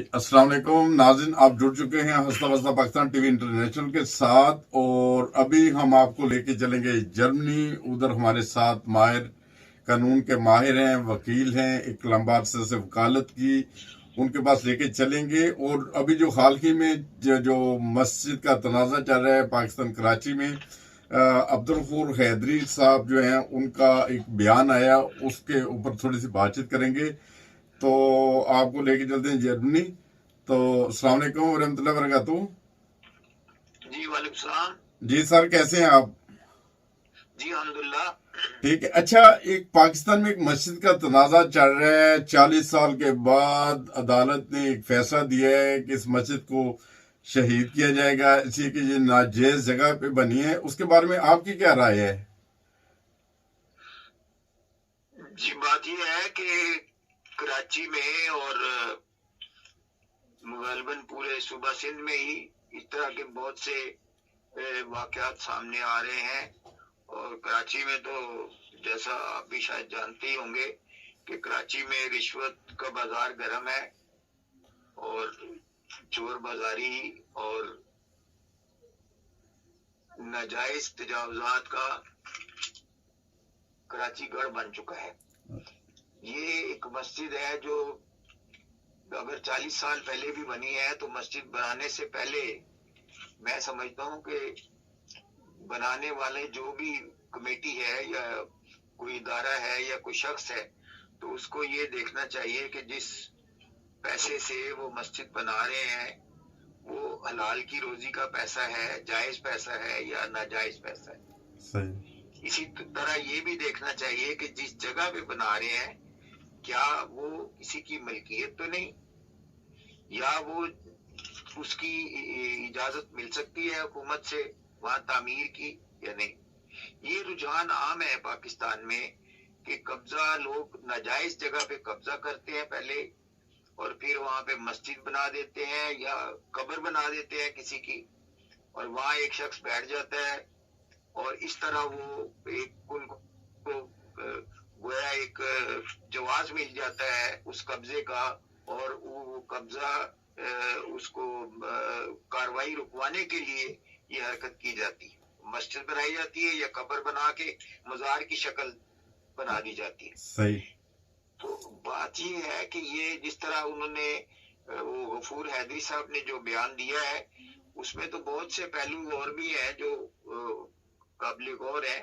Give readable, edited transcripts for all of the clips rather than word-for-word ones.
जी अस्सलाम वालेकुम नाज़रीन, आप जुड़ चुके हैं हंसता बसता पाकिस्तान टीवी इंटरनेशनल के साथ। और अभी हम आपको लेके चलेंगे जर्मनी। उधर हमारे साथ माहिर कानून के माहिर हैं, वकील हैं, एक लंबा अरसे से वकालत की, उनके पास लेके चलेंगे। और अभी जो हाल ही में जो मस्जिद का तनाज़ा चल रहा है पाकिस्तान कराची में, अब्दुल गफूर हैदरी साहब जो हैं उनका एक बयान आया, उसके ऊपर थोड़ी सी बातचीत करेंगे। तो आपको लेके चलते हैं जर्मनी। तो अस्सलाम वालेकुम वरहमतुल्लाहि वबरकातुहू। जी वालेकुम सलाम। जी सर, कैसे हैं आप? जी अल्हम्दुलिल्लाह। ठीक है। अच्छा, एक पाकिस्तान में एक मस्जिद का तनाज़ा चल रहा है। 40 साल के बाद अदालत ने एक फैसला दिया है कि इस मस्जिद को शहीद किया जाएगा, इसी की जो नाजायज जगह पे बनी है, उसके बारे में आपकी क्या राय है? जी बात यह है कि कराची में और गलबन पूरे सूबा सिंध में ही इस तरह के बहुत से वाकयात सामने आ रहे हैं। और कराची में तो जैसा आप भी शायद जानते ही होंगे कि कराची में रिश्वत का बाजार गर्म है और चोर बाजारी और नाजायज तजावुजात का कराची गढ़ बन चुका है। ये एक मस्जिद है जो अगर 40 साल पहले भी बनी है तो मस्जिद बनाने से पहले मैं समझता हूँ कि बनाने वाले जो भी कमेटी है या कोई इदारा है या कोई शख्स है, तो उसको ये देखना चाहिए कि जिस पैसे से वो मस्जिद बना रहे हैं वो हलाल की रोजी का पैसा है, जायज पैसा है या नाजायज पैसा है। सही। इसी तरह ये भी देखना चाहिए कि जिस जगह पे बना रहे हैं क्या वो किसी की मलकियत तो नहीं, या वो उसकी इजाजत मिल सकती है हुकूमत से वहां तामीर की या नहीं। ये रुझान आम है पाकिस्तान में कि कब्जा, लोग नाजायज जगह पे कब्जा करते हैं पहले और फिर वहां पे मस्जिद बना देते हैं या कब्र बना देते हैं किसी की, और वहां एक शख्स बैठ जाता है और इस तरह वो एक उनको गोया एक जवाज मिल जाता है उस कब्जे का, और वो कब्जा उसको कार्रवाई रुकवाने के लिए ये हरकत की जाती है, मस्जिद बनाई जाती है या कब्र बना के मजार की शक्ल बना दी जाती है। सही। तो बात ये है कि ये जिस तरह उन्होंने वो गफूर हैदरी साहब ने जो बयान दिया है उसमें तो बहुत से पहलू और भी हैं जो काबिल गौर है।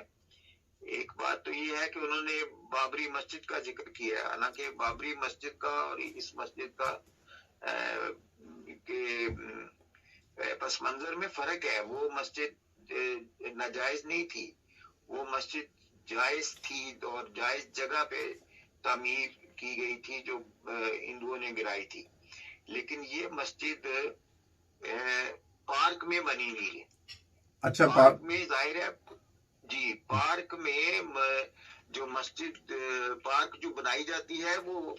एक बात तो ये है कि उन्होंने बाबरी मस्जिद का जिक्र किया है, हालांकि बाबरी मस्जिद का और इस मस्जिद का के पस मंजर में फर्क है। वो मस्जिद नाजायज नहीं थी, वो मस्जिद जायज थी और जायज जगह पे तामीर की गई थी जो हिंदुओं ने गिराई थी। लेकिन ये मस्जिद पार्क में बनी हुई है। अच्छा, पार्क में जाहिर है जी, पार्क में जो मस्जिद पार्क जो बनाई जाती है वो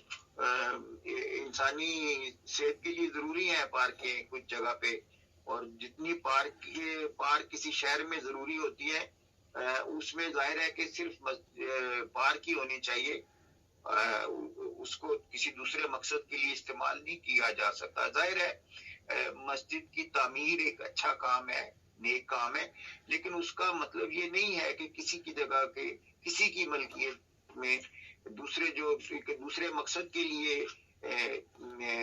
इंसानी सेहत के लिए जरूरी है पार्कें कुछ जगह पे, और जितनी पार्क किसी शहर में जरूरी होती है उसमें जाहिर है कि सिर्फ पार्क ही होनी चाहिए, उसको किसी दूसरे मकसद के लिए इस्तेमाल नहीं किया जा सकता। जाहिर है मस्जिद की तामीर एक अच्छा काम है, नेक काम है, लेकिन उसका मतलब ये नहीं है कि किसी की जगह के किसी की मलकियत में दूसरे मकसद के लिए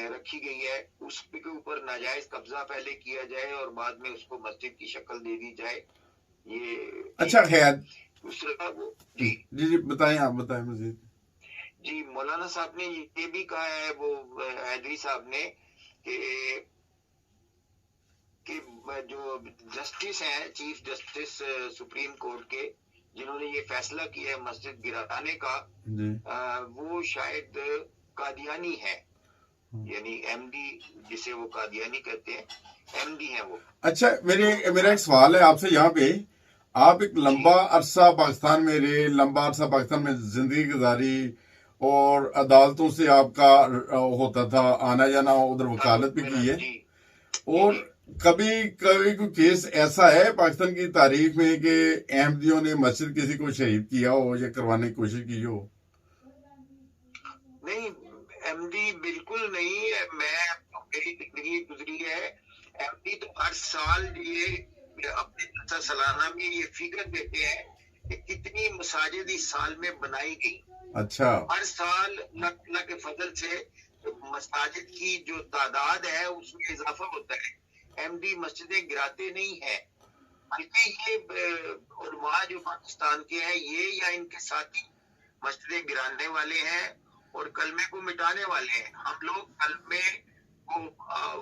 रखी गई है उसके ऊपर नाजायज कब्जा पहले किया जाए और बाद में उसको मस्जिद की शक्ल दे दी जाए। ये अच्छा है। दूसरा वो जी जी जी बताएं, आप बताएं मुझे। जी, मौलाना साहब ने ये भी कहा है, वो हैदरी साहब ने कि जो जस्टिस हैं, चीफ जस्टिस सुप्रीम कोर्ट के, जिन्होंने ये फैसला किया है मस्जिद गिराने का, वो शायद कादियानी है, यानी एमडी जिसे वो कादियानी कहते हैं, एमडी है वो। अच्छा, मेरा एक सवाल है आपसे यहाँ पे। आप एक लंबा अरसा पाकिस्तान में रहे, लंबा अरसा पाकिस्तान में जिंदगी गुजारी और अदालतों से आपका होता था आना जाना, उधर वकालत भी की है। और कभी कभी कोई केस ऐसा है पाकिस्तान की तारीख में कि अहमदियों ने मस्जिद किसी को शहीद किया हो या करवाने की कोशिश की हो? नहीं, एमडी बिल्कुल नहीं। मैं साल ये अपने जलसा सालाना में ये फिगर देते हैं कि कितनी मसाजिद इस साल में बनाई गई। अच्छा हर साल अल्लाह के फजल से मसाजिद की जो तादाद है उसमें इजाफा होता है। एमडी मस्जिदें गिराते नहीं है, बल्कि ये उलमा जो पाकिस्तान के हैं ये या इनके साथी मस्जिदें गिराने वाले हैं और कलमे को मिटाने वाले हैं। हम लोग कलमे को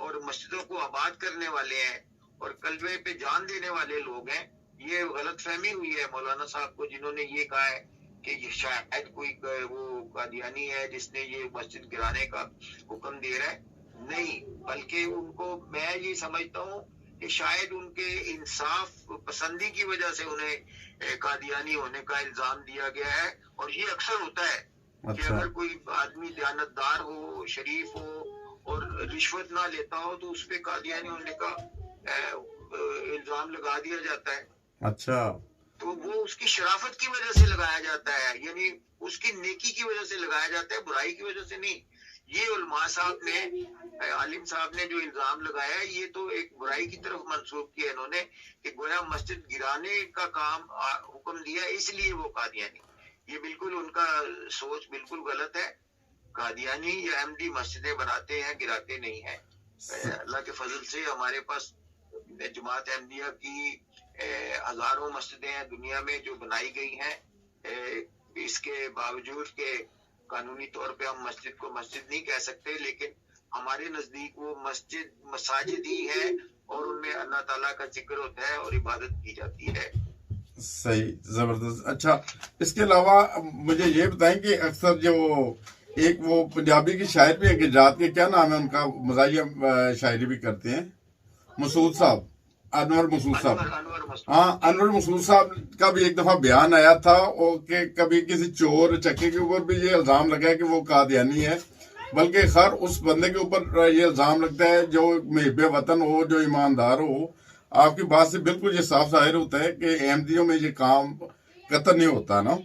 और मस्जिदों को आबाद करने वाले हैं और कलमे पे जान देने वाले लोग हैं। ये गलत फहमी हुई है मौलाना साहब को, जिन्होंने ये कहा है कि ये शायद कोई वो कादियानी है जिसने ये मस्जिद गिराने का हुक्म दे रहा है। नहीं, बल्कि उनको मैं ये समझता हूँ कि शायद उनके इंसाफ पसंदी की वजह से उन्हें कादियानी होने का इल्जाम दिया गया है। और ये अक्सर होता है कि अच्छा अगर कोई आदमी दयानतदार हो, शरीफ हो और रिश्वत ना लेता हो तो उस पे कादियानी होने का इल्जाम लगा दिया जाता है। अच्छा तो वो उसकी शराफत की वजह से लगाया जाता है, यानी उसकी नेकी की वजह से लगाया जाता है, बुराई की वजह से नहीं। ये उलमा साहब ने, आलिम साहब ने जो इल्जाम लगाया है ये तो एक बुराई की तरफ मंसूब किया इन्होंने कि गोया मस्जिद गिराने का काम हुक्म दिया इसलिए वो कादियानी। ये बिल्कुल उनका सोच बिल्कुल गलत है। कादियानी या अहमदी मस्जिदें बनाते हैं, गिराते नहीं है। अल्लाह के फजल से हमारे पास जमात अहमदिया की हजारों मस्जिदें हैं दुनिया में जो बनाई गई हैं। इसके बावजूद के कानूनी तौर पे हम मस्जिद को मस्जिद नहीं कह सकते, लेकिन हमारे नजदीक वो मसाजिद ही है और उनमें अल्लाह ताला का जिक्र होता है और इबादत की जाती है। सही, जबरदस्त। अच्छा, इसके अलावा मुझे ये बताएं कि अक्सर जो एक वो पंजाबी की शायर भी है गुजरात के, क्या नाम है उनका, मज़ाहिया शायरी भी करते हैं, मसूद साहब, अनवर मसूद साहब। हाँ, अनवर मसूद साहब का भी एक दफा बयान आया था और कि कभी किसी चोर चक्के के ऊपर भी ये इल्जाम लगा है कि वो कादियानी है, बल्कि खैर उस बंदे के ऊपर ये इल्जाम लगता है जो मुहिब्बे वतन हो, जो ईमानदार हो। आपकी बात से बिल्कुल ये साफ जाहिर होता है कि अहमदियों में ये काम कतई नहीं होता ना।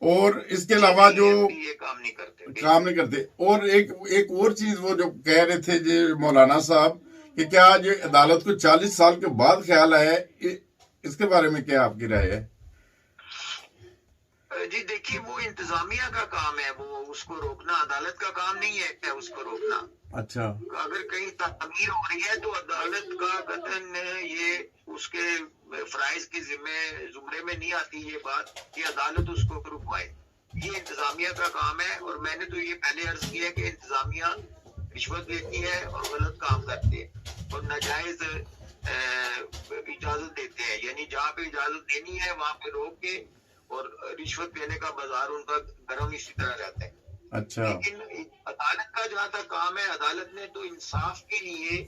और इसके अलावा जो ये काम नहीं करते। और एक और चीज वो जो कह रहे थे जी मौलाना साहब कि क्या ये अदालत को 40 साल के बाद ख्याल आया है, इसके बारे में क्या आपकी राय है? जी देखिए, वो इंतजामिया का काम है, वो उसको रोकना अदालत का काम नहीं है उसको रोकना। अच्छा, अगर कहीं तामीर हो रही है तो अदालत का कतन ये उसके फराइज के जुमरे में नहीं आती ये बात कि अदालत उसको रुकवाए। ये इंतजामिया का काम है। और मैंने तो ये पहले अर्ज किया कि इंतजामिया रिश्वत लेती है और गलत काम करती है और नाजायज इजाजत देते हैं, यानी जहाँ पे इजाजत देनी है वहां पे रोक के और रिश्वत लेने का बाजार उनका गरम इसी तरह रहता है। अच्छा, लेकिन अदालत का जहाँ तक काम है, अदालत ने तो इंसाफ के लिए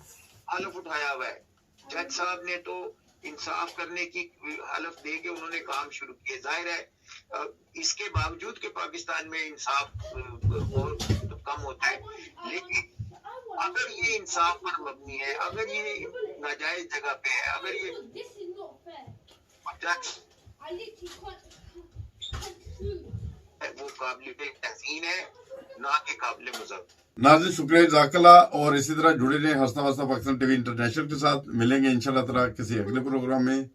हलफ उठाया हुआ है। जज साहब ने तो इंसाफ करने की हलफ दे के उन्होंने काम शुरू किया। जाहिर है इसके बावजूद के पाकिस्तान में इंसाफ बहुत कम होता है, लेकिन अगर ये इंसाफ पर मबनी है, अगर ये नाजायज जगह पे है, अगर ये वो काबिल तहसीन है ना कि काबिल मज़ाक। नाज़रीन शुक्रिया जज़ाकल्लाह। और इसी तरह जुड़े रहें हंसता वस्ता पाकिस्तान टीवी इंटरनेशनल के साथ। मिलेंगे इंशाल्लाह ताला किसी अगले प्रोग्राम में।